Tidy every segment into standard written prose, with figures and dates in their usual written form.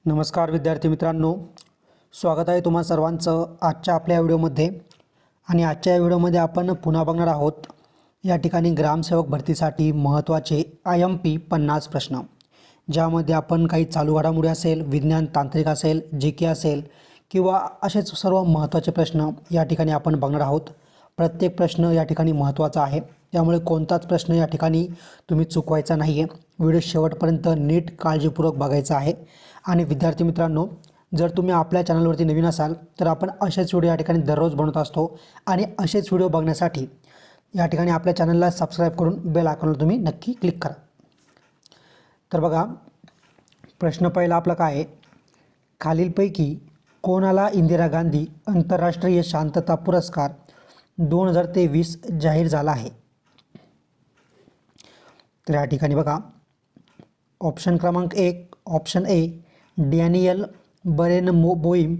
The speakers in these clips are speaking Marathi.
नमस्कार विद्यार्थी मित्रांनो, स्वागत आहे तुम्हा सर्वांचं आजच्या आपल्या व्हिडिओमध्ये। आणि आजच्या व्हिडिओमध्ये आपण पुन्हा बघणार आहोत या ठिकाणी ग्रामसेवक भरतीसाठी महत्त्वाचे IMP 50 प्रश्न, ज्यामध्ये आपण काही चालू घडामोडी असेल, विज्ञान तांत्रिक असेल, GK असेल किंवा असेच सर्व महत्त्वाचे प्रश्न या ठिकाणी आपण बघणार आहोत। प्रत्येक प्रश्न या ठिकाणी महत्त्वाचा आहे, त्यामुळे कोणताच प्रश्न या ठिकाणी तुम्ही चुकवायचा नाही आहे। व्हिडिओ शेवटपर्यंत नीट काळजीपूर्वक बघायचा आहे। आणि विद्यार्थी मित्रांनो, जर तुम्ही आपल्या चॅनलवरती नवीन असाल तर आपण असेच व्हिडिओ या ठिकाणी दररोज बनवत असतो आणि असेच व्हिडिओ बघण्यासाठी या ठिकाणी आपल्या चॅनलला सबस्क्राइब करून बेल आयकॉनवर तुम्ही नक्की क्लिक करा। तर बघा, प्रश्न पहिला आपला काय आहे, खालीलपैकी कोणाला इंदिरा गांधी आंतरराष्ट्रीय शांतता पुरस्कार 2023 जाहीर झाला आहे? तर या ठिकाणी बघा, ऑप्शन क्रमांक 1 ऑप्शन ए डॅनियल बरेनबोइम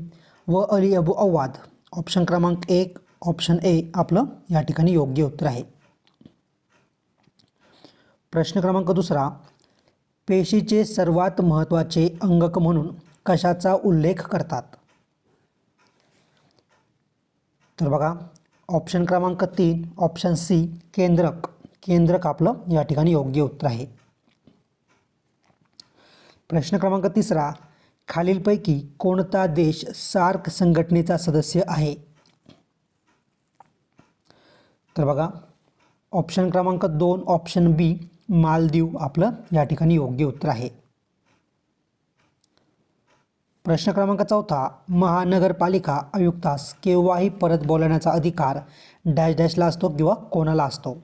व अली अबू अवाद। ऑप्शन क्रमांक 1 ऑप्शन ए आपलं या ठिकाणी योग्य उत्तर आहे। प्रश्न क्रमांक दुसरा, पेशीचे सर्वात महत्त्वाचे अंगक म्हणून कशाचा उल्लेख करतात? तर बघा, ऑप्शन क्रमांक 3 ऑप्शन सी केंद्रक। केंद्रक आपलं या ठिकाणी योग्य उत्तर आहे। प्रश्न क्रमांक तिसरा, खालीलपैकी कोणता देश सार्क संघटनेचा सदस्य आहे? तर बघा, ऑप्शन क्रमांक 2 ऑप्शन बी मालदीव आपलं या ठिकाणी योग्य उत्तर आहे। प्रश्न क्रमांक चौथा, महानगरपालिका आयुक्तास केव्हाही परत बोलवण्याचा अधिकार डॅश डॅशला असतो किंवा कोणाला असतो?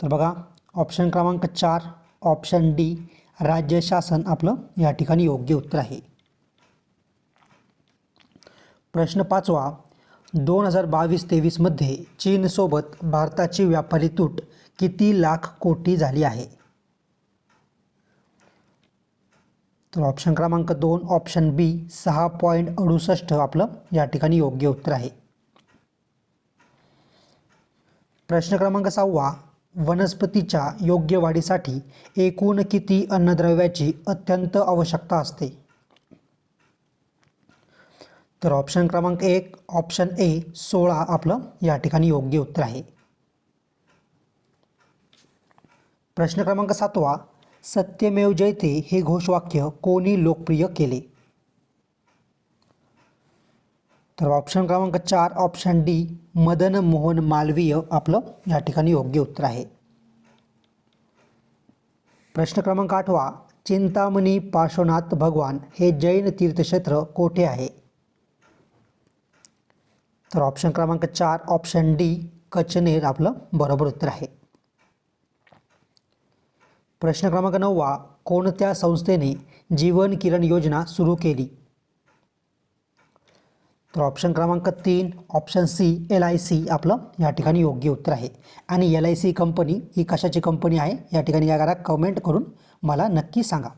तर बघा, ऑप्शन क्रमांक 4 ऑप्शन डी राज्य शासन आपलं या ठिकाणी योग्य उत्तर आहे। प्रश्न पाचवा, 2022-23 मध्ये चीनसोबत भारताची व्यापारी तूट किती लाख कोटी झाली आहे? तर ऑप्शन क्रमांक 2 ऑप्शन बी 6.68 आपलं या ठिकाणी योग्य उत्तर आहे। प्रश्न क्रमांक 6, वनस्पतीच्या योग्य वाढीसाठी एकूण किती अन्नद्रव्याची अत्यंत आवश्यकता असते? तर ऑप्शन क्रमांक 1 ऑप्शन ए 16 आपलं या ठिकाणी योग्य उत्तर आहे। प्रश्न क्रमांक 7, सत्यमेव जयते हे घोषवाक्य कोणी लोकप्रिय केले? तर ऑप्शन क्रमांक 4 ऑप्शन डी मदन मोहन मालवीय आपलं या ठिकाणी योग्य उत्तर आहे। प्रश्न क्रमांक 8, चिंतामणी पार्श्वनाथ भगवान हे जैन तीर्थक्षेत्र कोठे आहे? तर ऑप्शन क्रमांक 4 ऑप्शन डी कचनेर आपलं बरोबर उत्तर आहे। प्रश्न क्रमांक 9, कोणत्या संस्थेने जीवन किरण योजना सुरू केली? तर ऑप्शन क्रमांक 3 ऑप्शन सी LIC आपलं या ठिकाणी योग्य उत्तर आहे। आणि LIC कंपनी ही कशाची कंपनी आहे या ठिकाणी या कमेंट करून मला नक्की सांगा।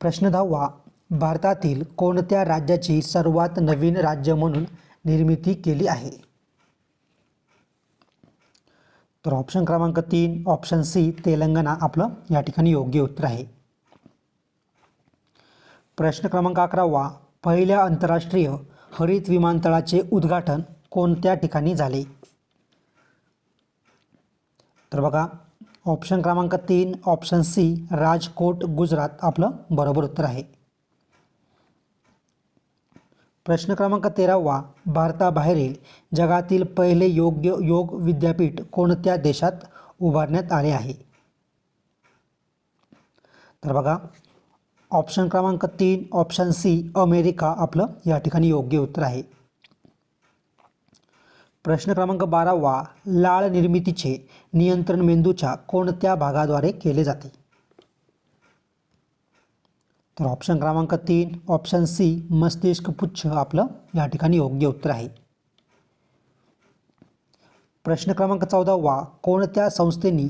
प्रश्न 10, भारतातील कोणत्या राज्याची सर्वात नवीन राज्य म्हणून निर्मिती केली आहे? तर ऑप्शन क्रमांक 3 ऑप्शन सी तेलंगणा आपलं या ठिकाणी योग्य उत्तर आहे। प्रश्न क्रमांक 11, पहिल्या आंतरराष्ट्रीय हरित विमानतळाचे उद्घाटन कोणत्या ठिकाणी झाले? तर बघा, ऑप्शन क्रमांक 3 ऑप्शन सी राजकोट गुजरात आपलं बरोबर उत्तर आहे। प्रश्न क्रमांक 13, भारताबाहेरील जगातील पहिले योग विद्यापीठ कोणत्या देशात उभारण्यात आले आहे? तर बघा, ऑप्शन क्रमांक 3 ऑप्शन सी अमेरिका आपलं या ठिकाणी योग्य उत्तर आहे। प्रश्न क्रमांक 12, लाळ निर्मितीचे नियंत्रण मेंदूच्या कोणत्या भागाद्वारे केले जाते? तर ऑप्शन क्रमांक 3 ऑप्शन सी मस्तिष्क पुच्छ आपलं या ठिकाणी योग्य उत्तर आहे। प्रश्न क्रमांक 14, कोणत्या संस्थेने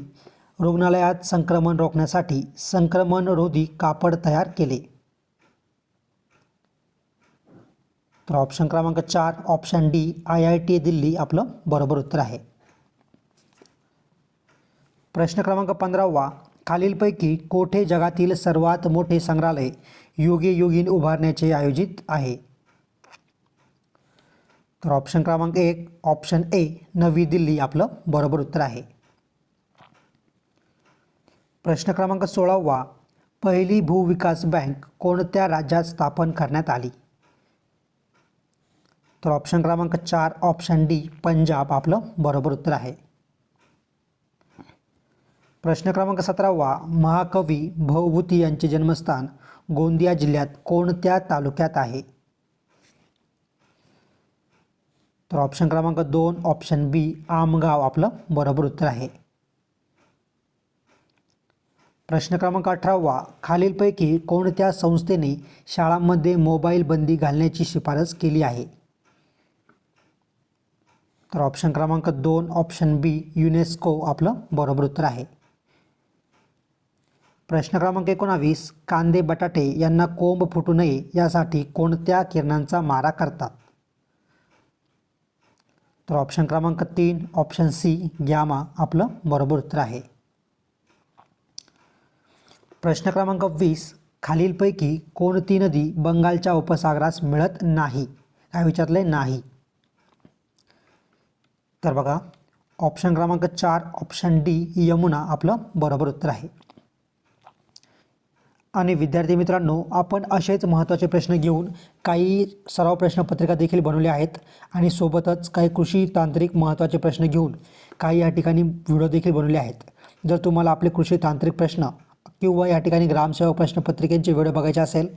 रुग्णालयात संक्रमण रोखण्यासाठी संक्रमणरोधी कापड तयार केले? तर ऑप्शन क्रमांक 4 ऑप्शन डी IIT दिल्ली आपलं बरोबर उत्तर आहे। प्रश्न क्रमांक 15, खालीलपैकी कोठे जगातील सर्वात मोठे संग्रहालय युगे युगीन उभारण्याचे आयोजित आहे? तर ऑप्शन क्रमांक 1 ऑप्शन ए नवी दिल्ली आपलं बरोबर उत्तर आहे. प्रश्न क्रमांक 16 पहिली भूविकास बँक कोणत्या राज्यात स्थापन करण्यात आली? तर ऑप्शन क्रमांक 4 ऑप्शन डी पंजाब आपलं बरोबर उत्तर आहे. प्रश्न क्रमांक 17 महाकवी भवभूती यांचे जन्मस्थान गोंदिया जिल्ह्यात कोणत्या तालुक्यात आहे? तर ऑप्शन क्रमांक 2 ऑप्शन बी आमगाव आपलं बरोबर उत्तर आहे. प्रश्न क्रमांक 18 खालीलपैकी कोणत्या संस्थेने शाळांमध्ये मोबाईल बंदी घालण्याची शिफारस केली आहे? तर ऑप्शन क्रमांक 2 ऑप्शन बी युनेस्को आपलं बरोबर उत्तर आहे. प्रश्न क्रमांक 19 कांदे बटाटे यांना कोंब फुटू नये यासाठी कोणत्या किरणांचा मारा करतात? तर ऑप्शन क्रमांक 3 ऑप्शन सी गॅमा आपलं बरोबर उत्तर आहे. प्रश्न क्रमांक 20 खालीलपैकी कोणती नदी बंगालच्या उपसागरास मिळत नाही? काय विचारले नाही? तर बघा ऑप्शन क्रमांक 4 ऑप्शन डी यमुना आपलं बरोबर उत्तर आहे. आणि विद्यार्थी मित्रांनो, आपण असेच महत्त्वाचे प्रश्न घेऊन काही सराव प्रश्नपत्रिका देखील बनवल्या आहेत आणि सोबतच काही कृषी तांत्रिक महत्त्वाचे प्रश्न घेऊन काही या ठिकाणी व्हिडिओ देखील बनवले आहेत. जर तुम्हाला आपले कृषी तांत्रिक प्रश्न किंवा या ठिकाणी ग्रामसेवक प्रश्नपत्रिकेचे व्हिडिओ बघायचे असेल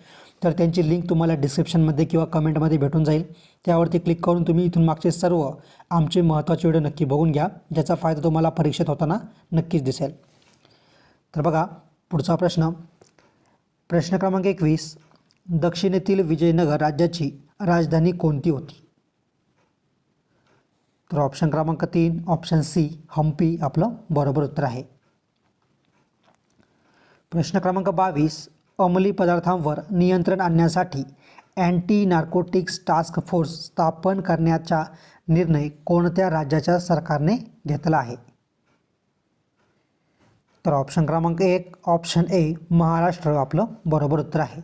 तर त्यांची लिंक तुम्हाला डिस्क्रिप्शनमध्ये किंवा कमेंटमध्ये भेटून जाईल. त्यावरती क्लिक करून तुम्ही इथून मागचे सर्व आमचे महत्त्वाचे व्हिडिओ नक्की बघून घ्या, ज्याचा फायदा तुम्हाला परीक्षेत होताना नक्कीच दिसेल. तर बघा पुढचा प्रश्न. प्रश्न क्रमांक 21 दक्षिणेतील विजयनगर राज्याची राजधानी कोणती होती? तर ऑप्शन क्रमांक 3 ऑप्शन सी हम्पी आपलं बरोबर उत्तर आहे. प्रश्न क्रमांक 22 अंमली पदार्थांवर नियंत्रण आणण्यासाठी अँटी नार्कोटिक्स टास्क फोर्स स्थापन करण्याचा निर्णय कोणत्या राज्याच्या सरकारने घेतला आहे? तर ऑप्शन क्रमांक 1 ऑप्शन ए महाराष्ट्र आपलं बरोबर उत्तर आहे.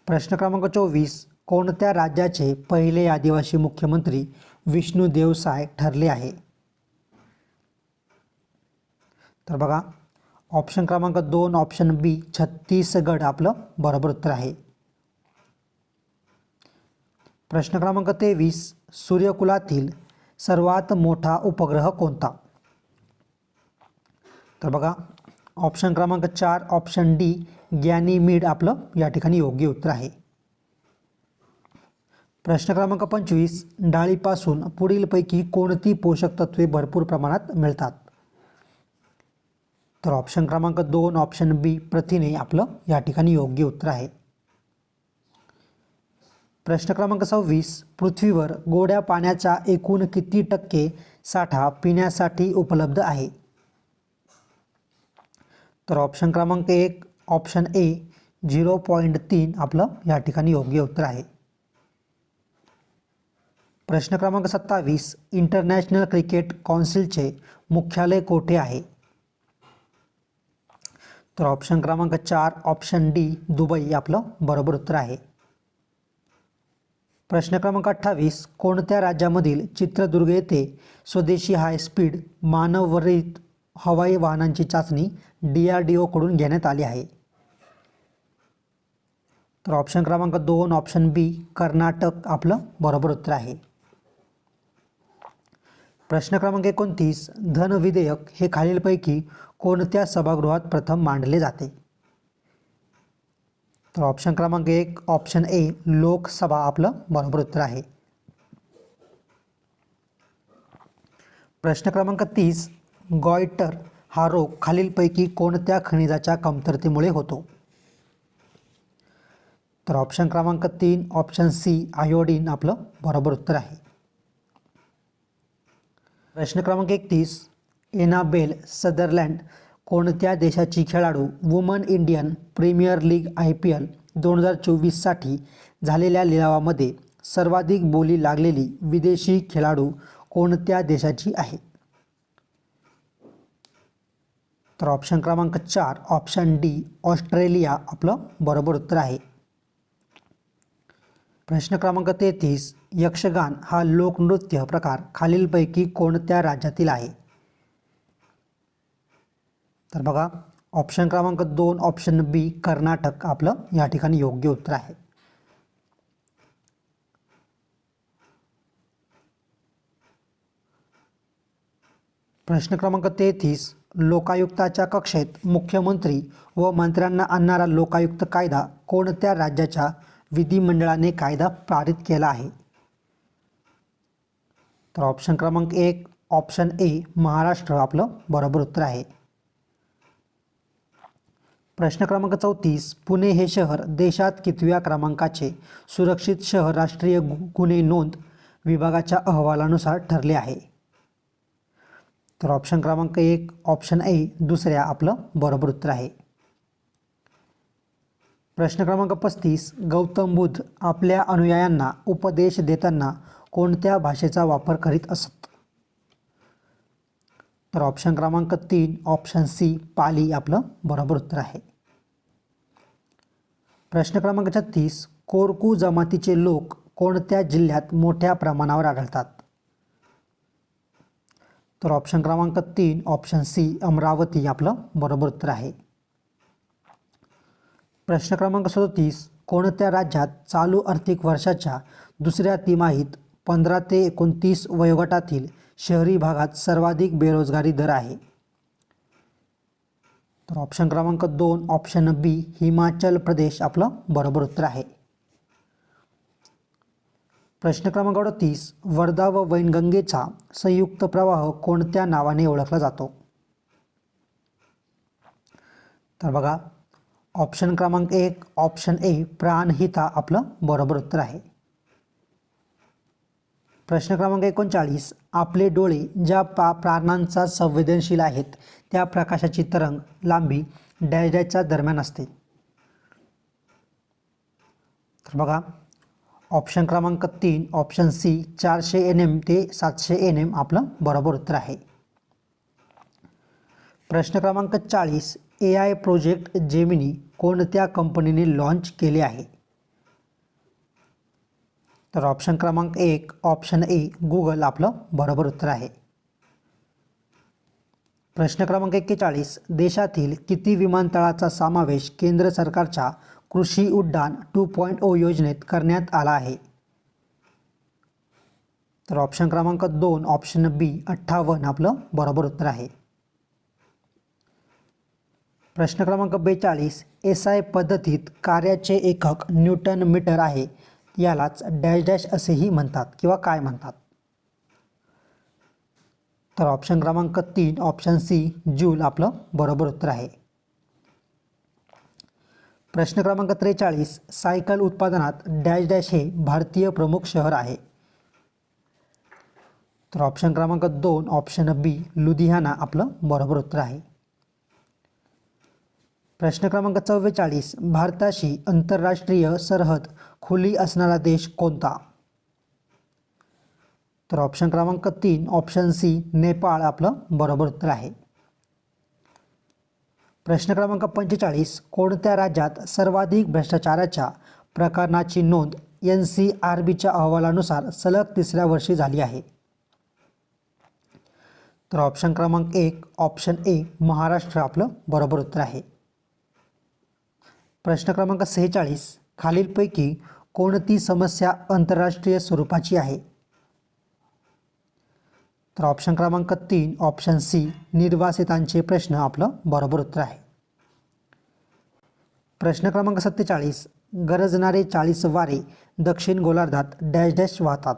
प्रश्न क्रमांक 24 कोणत्या राज्याचे पहिले आदिवासी मुख्यमंत्री विष्णू देवसाय ठरले आहे? तर बघा ऑप्शन क्रमांक 2 ऑप्शन बी छत्तीसगड आपलं बरोबर उत्तर आहे. प्रश्न क्रमांक 23 सूर्यकुलातील सर्वात मोठा उपग्रह कोणता? तर बघा ऑप्शन क्रमांक 4 ऑप्शन डी गॅनीमीड आपलं या ठिकाणी योग्य उत्तर आहे. प्रश्न क्रमांक 25 डाळीपासून पुढीलपैकी कोणती पोषक तत्वे भरपूर प्रमाणात मिळतात? तर ऑप्शन क्रमांक 2 ऑप्शन बी प्रथिने आपलं या ठिकाणी योग्य उत्तर आहे. प्रश्न क्रमांक 26 पृथ्वीवर गोड्या पाण्याचा एकूण किती टक्के साठा पिण्यासाठी उपलब्ध आहे? तर ऑप्शन क्रमांक 1 ऑप्शन ए 0.3 आपलं या ठिकाणी योग्य उत्तर आहे. प्रश्न क्रमांक 27 इंटरनॅशनल क्रिकेट काउन्सिलचे मुख्यालय कोठे आहे? तर ऑप्शन क्रमांक 4 ऑप्शन डी दुबई आपलं बरोबर उत्तर आहे. प्रश्न क्रमांक 28 कोणत्या राज्यामधील चित्रदुर्ग येथे स्वदेशी हाय स्पीड मानवरहित हवाई वाहनांची चाचणी DRDO कडून घेण्यात आली आहे? तर ऑप्शन क्रमांक 2 ऑप्शन बी कर्नाटक आपलं बरोबर उत्तर आहे. प्रश्न क्रमांक 29 धन विधेयक हे खालीलपैकी कोणत्या सभागृहात प्रथम मांडले जाते? तर ऑप्शन क्रमांक 1 ऑप्शन ए लोकसभा आपलं बरोबर उत्तर आहे. प्रश्न क्रमांक 30 गॉइटर हा रोग खालीलपैकी कोणत्या खनिजाच्या कमतरतेमुळे होतो? तर ऑप्शन क्रमांक 3 ऑप्शन सी आयोडीन आपलं बरोबर उत्तर आहे. प्रश्न क्रमांक 31 एनाबेल सदरलँड कोणत्या देशाची खेळाडू woman Indian Premier League IPL 2024साठी झालेल्या लिलावामध्ये सर्वाधिक बोली लागलेली विदेशी खेळाडू कोणत्या देशाची आहे? तर ऑप्शन क्रमांक 4 ऑप्शन डी ऑस्ट्रेलिया आपलं बरोबर उत्तर आहे. प्रश्न क्रमांक 33 यक्षगान हा लोकनृत्य प्रकार खालीलपैकी कोणत्या राज्यातील आहे? तर बघा ऑप्शन क्रमांक 2 ऑप्शन बी कर्नाटक आपलं या ठिकाणी योग्य उत्तर आहे. प्रश्न क्रमांक 33 लोकायुक्ताच्या कक्षेत मुख्यमंत्री व मंत्र्यांना आणणारा लोकायुक्त कायदा कोणत्या राज्याच्या विधिमंडळाने कायदा पारित केला आहे? तर ऑप्शन क्रमांक 1 ऑप्शन ए महाराष्ट्र आपलं बरोबर उत्तर आहे. प्रश्न क्रमांक 34 पुणे हे शहर देशात कितव्या क्रमांकाचे सुरक्षित शहर राष्ट्रीय गुन्हे नोंद विभागाच्या अहवालानुसार ठरले आहे? तर ऑप्शन क्रमांक 1 ऑप्शन ए दुसऱ्या आपलं बरोबर उत्तर आहे. प्रश्न क्रमांक 35 गौतम बुद्ध आपल्या अनुयायांना उपदेश देताना कोणत्या भाषेचा वापर करीत असत? तर ऑप्शन क्रमांक 3 ऑप्शन सी पाली आपलं बरोबर उत्तर आहे. प्रश्न क्रमांक 36 कोरकू जमातीचे लोक कोणत्या जिल्ह्यात मोठ्या प्रमाणावर आढळतात? तर ऑप्शन क्रमांक 3 ऑप्शन सी अमरावती आपलं बरोबर उत्तर आहे. प्रश्न क्रमांक 37 कोणत्या राज्यात चालू आर्थिक वर्षाच्या दुसऱ्या तिमाहीत 15 ते 29 वयोगटातील शहरी भागात सर्वाधिक बेरोजगारी दर आहे? तर ऑप्शन क्रमांक 2 ऑप्शन बी हिमाचल प्रदेश आपलं बरोबर उत्तर आहे. प्रश्न क्रमांक 38 वर्धा व वैनगंगेचा संयुक्त प्रवाह कोणत्या नावाने ओळखला जातो? तर बघा ऑप्शन क्रमांक 1 ऑप्शन ए प्राणहिता आपलं बरोबर उत्तर आहे. प्रश्न क्रमांक 39 आपले डोळे ज्या प्राणांचा संवेदनशील आहेत त्या प्रकाशाची तरंग लांबी डॅश डॅशच्या दरम्यान असते? तर बघा ऑप्शन क्रमांक 3 ऑप्शन सी 400 NM ते 700 NM आपलं बरोबर उत्तर आहे. प्रश्न क्रमांक 40 AI प्रोजेक्ट जेमिनी कोणत्या कंपनीने लॉन्च केले आहे? तर ऑप्शन क्रमांक 1 ऑप्शन ए गुगल आपलं बरोबर उत्तर आहे. प्रश्न क्रमांक 41 देशातील किती विमानतळाचा समावेश केंद्र सरकारच्या कृषी उड्डाण 2.0 योजनेत करण्यात आला आहे? तर ऑप्शन क्रमांक 2 ऑप्शन बी 58 आपलं बरोबर उत्तर आहे. प्रश्न क्रमांक 42 SI पद्धतीत कार्याचे एकक न्यूटन मीटर आहे यालाच डॅश डॅश असेही म्हणतात किंवा काय म्हणतात? तर ऑप्शन क्रमांक 3 ऑप्शन सी जूल आपलं बरोबर उत्तर आहे. प्रश्न क्रमांक 43 सायकल उत्पादनात डॅश डॅश हे भारतीय प्रमुख शहर आहे? तर ऑप्शन क्रमांक 2 ऑप्शन बी लुधियाना आपलं बरोबर उत्तर आहे. प्रश्न क्रमांक 44 भारताशी आंतरराष्ट्रीय सरहद खुली असणारा देश कोणता? तर ऑप्शन क्रमांक 3 ऑप्शन सी नेपाळ आपलं बरोबर उत्तर आहे. प्रश्न क्रमांक 45 कोणत्या राज्यात सर्वाधिक भ्रष्टाचाराच्या प्रकरणाची नोंद NCRBच्या अहवालानुसार सलग तिसऱ्या वर्षी झाली आहे? तर ऑप्शन क्रमांक 1 ऑप्शन ए महाराष्ट्र आपलं बरोबर उत्तर आहे. प्रश्न क्रमांक 46 खालीलपैकी कोणती समस्या आंतरराष्ट्रीय स्वरूपाची आहे? तर ऑप्शन क्रमांक 3 ऑप्शन सी निर्वासितांचे प्रश्न आपलं बरोबर उत्तर आहे. प्रश्न क्रमांक 47 गरजणारे 40 वारे दक्षिण गोलार्धात डॅश डॅश वाहतात?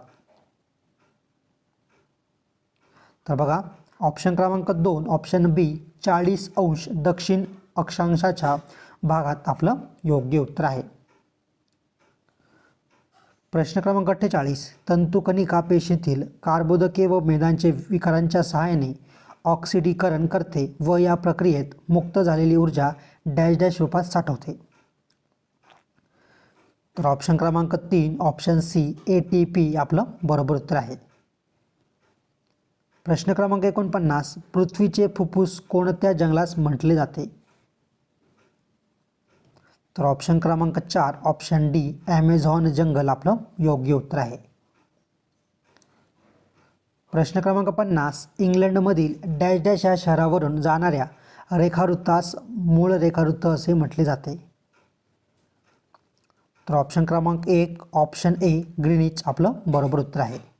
तर बघा ऑप्शन क्रमांक 2 ऑप्शन बी 40 अंश दक्षिण अक्षांशाच्या भागात आपलं योग्य उत्तर आहे. प्रश्न क्रमांक 48 तंतुकणिका पेशीतील कार्बोदके व मेदांचे विकारांच्या सहाय्याने ऑक्सिडीकरण करते व या प्रक्रियेत मुक्त झालेली ऊर्जा डॅश डॅश रूपात साठवते? तर ऑप्शन क्रमांक 3 ऑप्शन सी ATP आपलं बरोबर उत्तर आहे. प्रश्न क्रमांक 49, पृथ्वीचे फुफ्फुस कोणत्या जंगलास म्हटले जाते? तर ऑप्शन क्रमांक 4 ऑप्शन डी ॲमेझॉन जंगल आपलं योग्य उत्तर आहे. प्रश्न क्रमांक 50, इंग्लंडमधील डॅश डॅश या शहरावरून जाणाऱ्या रेखावृत्तास मूळ रेखावृत्त असे म्हटले जाते? तर ऑप्शन क्रमांक 1 ऑप्शन ए ग्रीनिच आपलं बरोबर उत्तर आहे.